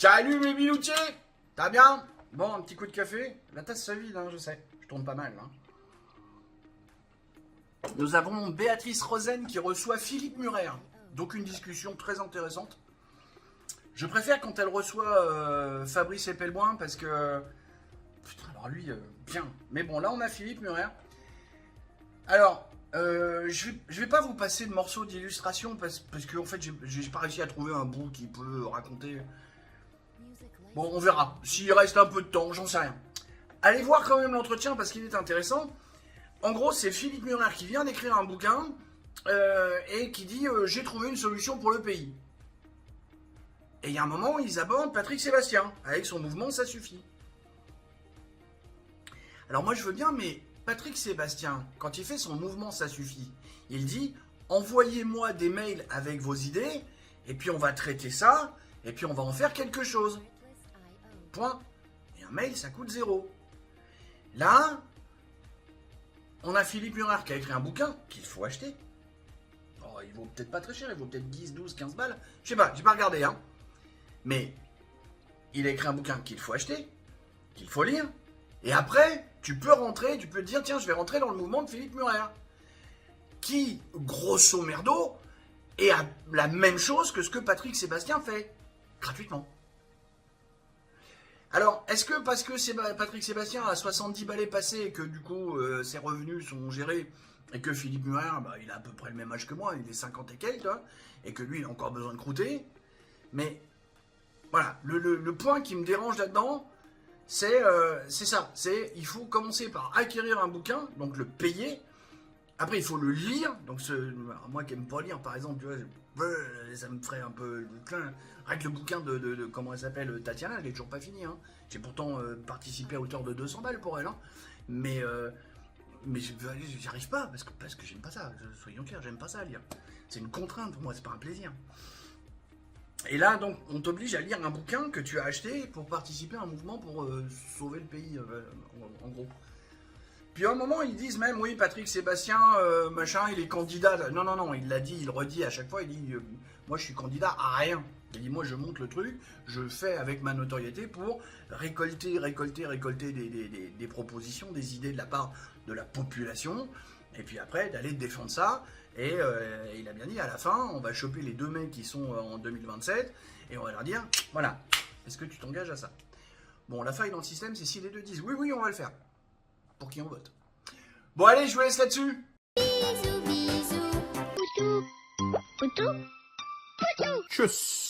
Salut mes biloutiers. T'as bien? Bon, un petit coup de café. La tasse se vide, hein, je sais. Je tourne pas mal, hein. Nous avons Béatrice Rosen qui reçoit Philippe Murer. Donc une discussion très intéressante. Je préfère quand elle reçoit Fabrice Epelboin parce que... Putain, alors lui, bien. Mais bon, là on a Philippe Murer. Alors, je vais pas vous passer de morceaux d'illustration parce que en fait j'ai pas réussi à trouver un bout qui peut raconter. Bon, on verra. S'il reste un peu de temps, j'en sais rien. Allez voir quand même l'entretien parce qu'il est intéressant. En gros, c'est Philippe Murer qui vient d'écrire un bouquin et qui dit j'ai trouvé une solution pour le pays. Et il y a un moment, ils abordent Patrick Sébastien avec son mouvement Ça suffit. Alors moi je veux bien, mais Patrick Sébastien, quand il fait son mouvement Ça suffit, il dit envoyez-moi des mails avec vos idées et puis on va traiter ça et puis on va en faire quelque chose. Point. Et un mail, ça coûte 0. Là, on a Philippe Murer qui a écrit un bouquin qu'il faut acheter. Oh, il vaut peut-être pas très cher, il vaut peut-être 10, 12, 15 balles. Je sais pas, j'ai pas regardé, hein. Mais il a écrit un bouquin qu'il faut acheter, qu'il faut lire. Et après, tu peux rentrer, tu peux te dire, tiens, je vais rentrer dans le mouvement de Philippe Murer. Qui, grosso merdo, est à la même chose que ce que Patrick Sébastien fait. Gratuitement. Alors, est-ce que parce que Patrick Sébastien a 70 balais passés et que du coup ses revenus sont gérés et que Philippe Murer, bah, il a à peu près le même âge que moi, il est 50 et quelques, hein, et que lui il a encore besoin de croûter. Mais voilà, le point qui me dérange là-dedans, c'est ça. Il faut commencer par acquérir un bouquin, donc le payer. Après, il faut le lire. Donc, moi qui n'aime pas lire, par exemple, tu vois, ça me ferait un peu. Rien que le bouquin de comment elle s'appelle, Tatiana, elle n'est toujours pas finie. Hein. J'ai pourtant participé à hauteur de 200 balles pour elle. Hein. Mais j'y arrive pas parce que j'aime pas ça. Soyons clairs, j'aime pas ça à lire. C'est une contrainte pour moi, c'est pas un plaisir. Et là, donc, on t'oblige à lire un bouquin que tu as acheté pour participer à un mouvement pour sauver le pays, en gros. Puis à un moment, ils disent même, oui, Patrick Sébastien, machin, il est candidat. Non, non, non, il l'a dit, il redit à chaque fois, il dit, moi je suis candidat à rien. Il dit, moi je monte le truc, je fais avec ma notoriété pour récolter des propositions, des idées de la part de la population, et puis après d'aller défendre ça. Et il a bien dit, à la fin, on va choper les deux mecs qui sont en 2027, et on va leur dire, voilà, est-ce que tu t'engages à ça? Bon, la faille dans le système, c'est si les deux disent, oui, oui, on va le faire. Pour qui on vote. Bon allez, je vous laisse là-dessus. Bisous, bisous. Poutou. Poutou. Poutou. Tchuss.